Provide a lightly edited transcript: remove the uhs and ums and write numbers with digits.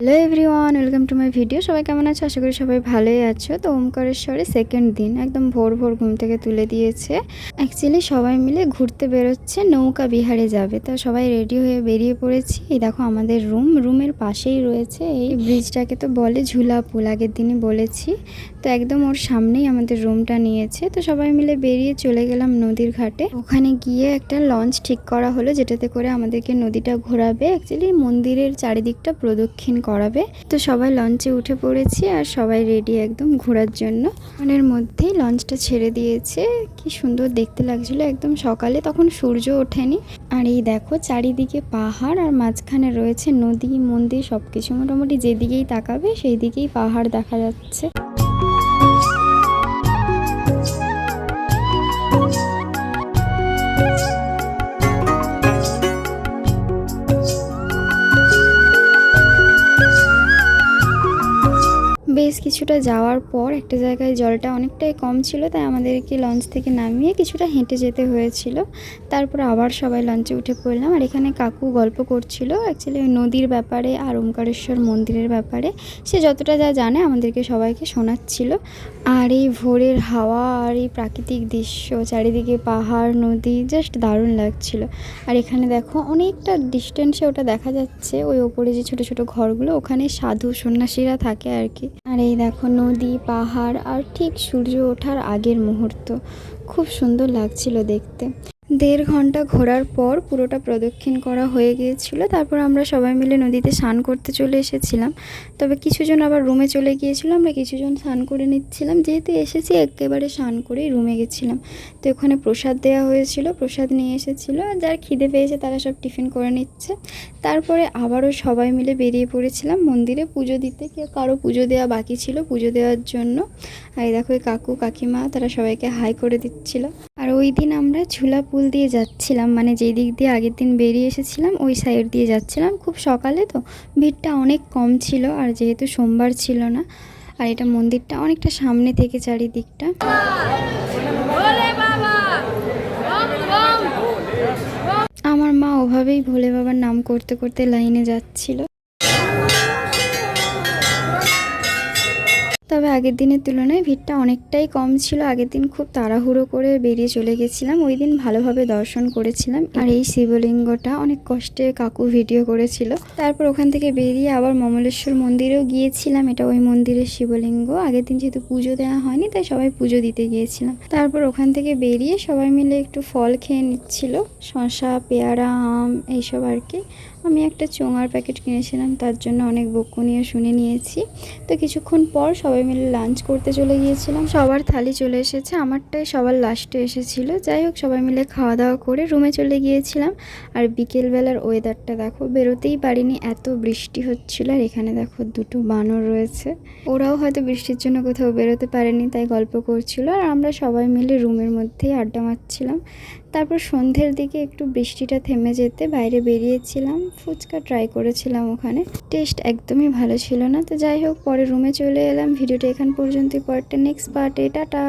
Hello everyone, welcome to my video. সবাই কেমন আছো? আশা করি সবাই ভালোই আছো। তো ওমকারেশ্বরে সেকেন্ড দিন একদম ভোর ভোর ঘুম থেকে তুলে দিয়েছে। অ্যাকচুয়ালি সবাই মিলে ঘুরতে বেরোচ্ছে, নৌকা বিহারে যাবে। তো সবাই রেডি হয়ে বেরিয়ে পড়েছি। এই দেখো আমাদের রুমের পাশেই রয়েছে এই ব্রিজটাকে তো বলে ঝুলা পুল, আগের দিনই বলেছি। তো একদম ওর সামনেই আমাদের রুমটা নিয়েছে। তো সবাই মিলে বেরিয়ে চলে গেলাম নদীর ঘাটে। ওখানে গিয়ে একটা লঞ্চ ঠিক করা হলো, যেটাতে করে আমাদেরকে নদীটা ঘোরাবে। অ্যাকচুয়ালি মন্দিরের চারিদিকটা প্রদক্ষিণ করাবে। তো সবাই লঞ্চে উঠে পড়েছি আর সবাই রেডি একদম ঘোরার জন্য। মনের মধ্যেই লঞ্চটা ছেড়ে দিয়েছে। কি সুন্দর দেখতে লাগছিল একদম সকালে, তখন সূর্য ওঠেনি। আর এই দেখো চারিদিকে পাহাড় আর মাঝখানে রয়েছে নদী, মন্দির, সবকিছু মোটামুটি যেদিকেই তাকাবে সেই দিকেই পাহাড় দেখা যাচ্ছে। বেশ কিছুটা যাওয়ার পর একটা জায়গায় জলটা অনেকটাই কম ছিল, তাই আমাদেরকে লঞ্চ থেকে নামিয়ে কিছুটা হেঁটে যেতে হয়েছিল। তারপর আবার সবাই লঞ্চে উঠে পড়লাম। আর এখানে কাকু গল্প করছিল অ্যাকচুয়ালি ওই নদীর ব্যাপারে আর ওমকারেশ্বর মন্দিরের ব্যাপারে। সে যতটা যা জানে আমাদেরকে সবাইকে শোনাচ্ছিল। আর এই ভোরের হাওয়া আর এই প্রাকৃতিক দৃশ্য, চারিদিকে পাহাড়, নদী, জাস্ট দারুণ লাগছিল। আর এখানে দেখো অনেকটা ডিস্টেন্সে ওটা দেখা যাচ্ছে, ওই ওপরে যে ছোট ছোট ঘরগুলো, ওখানে সাধু সন্ন্যাসীরা থাকে আর কি। আর এই দেখো নদী, পাহাড় আর ঠিক সূর্য ওঠার আগের মুহূর্ত, খুব সুন্দর লাগছিল দেখতে। 1.5 ঘন্টা ঘোরার পর পুরোটা প্রদক্ষিণ করা হয়ে গিয়েছিল। তারপর আমরা সবাই মিলে নদীতে স্নান করতে চলে এসেছিলাম। তবে কিছুজন আবার রুমে চলে গিয়েছিল, আমরা কিছুজন স্নান করে নিচ্ছিলাম। যেহেতু এসেছি একেবারে স্নান করেই রুমে গেছিলাম। তো ওখানে প্রসাদ দেওয়া হয়েছিল, প্রসাদ নিয়ে এসেছিলো। আর যার খিদে পেয়েছে তারা সব টিফিন করে নিচ্ছে। তারপরে আবারও সবাই মিলে বেরিয়ে পড়েছিলাম মন্দিরে পুজো দিতে। কারো পুজো দেওয়া বাকি ছিল, পুজো দেওয়ার জন্য। আর দেখো এই কাকু কাকিমা তারা সবাইকে হাই করে দিচ্ছিল। আর ওই দিন আমরা ঝুলা পুল দিয়ে যাচ্ছিলাম, মানে যেই দিক দিয়ে আগের দিন বেরিয়ে এসেছিলাম ওই সাইড দিয়ে যাচ্ছিলাম। খুব সকালে তো ভিড়টা অনেক কম ছিল, আর যেহেতু সোমবার ছিল না। আর এটা মন্দিরটা অনেকটা সামনে থেকে চারিদিকটা। আমার মা ওভাবেই ভোলে বাবার নাম করতে করতে লাইনে যাচ্ছিল। তবে আগের দিনের তুলনায় ভিড়টা অনেকটাই কম ছিল। আগের দিন খুব তাড়াহুড়ো করে বেরিয়ে চলে গেছিলাম, ওই দিন ভালোভাবে দর্শন করেছিলাম। আর এই শিবলিঙ্গটা অনেক কষ্টে কাকু ভিডিও করেছিল। তারপর ওখান থেকে বেরিয়ে আবার মমলেশ্বর মন্দিরেও গিয়েছিলাম। এটা ওই মন্দিরের শিবলিঙ্গ। আগের দিন যেহেতু পুজো দেওয়া হয়নি তাই সবাই পুজো দিতে গিয়েছিলাম। তারপর ওখান থেকে বেরিয়ে সবাই মিলে একটু ফল খেয়ে নিচ্ছিল, শসা, পেয়ারা, আম এইসব আর কি। আমি একটা চোঙার প্যাকেট কিনেছিলাম, তার জন্য অনেক বকুনিও শুনে নিয়েছি। তো কিছুক্ষণ পর সবাই মিলে লাঞ্চ করতে চলে গিয়েছিলাম। সবার থালি চলে এসেছে, আমারটাই সবার লাস্টে এসেছিল। যাই হোক সবাই মিলে খাওয়া দাওয়া করে রুমে চলে গিয়েছিলাম। আর বিকেলবেলার ওয়েদারটা দেখো, বেরোতেই পারিনি, এত বৃষ্টি হচ্ছিল। আর এখানে দেখো দুটো বানর রয়েছে, ওরাও হয়তো বৃষ্টির জন্য কোথাও বেরোতে পারেনি, তাই গল্প করছিল। আর আমরা সবাই মিলে রুমের মধ্যেই আড্ডা মারছিলাম। তারপর সন্ধ্যের দিকে একটু বৃষ্টিটা থেমে যেতে বাইরে বেরিয়েছিলাম, ফুচকা ট্রাই করেছিলাম ওখানে। টেস্ট একদমই ভালো ছিল না। তো যাই হোক পরে রুমে চলে এলাম। ভিডিওটা এখান পর্যন্তই, পরেরটা নেক্সট পার্টে। টাটা।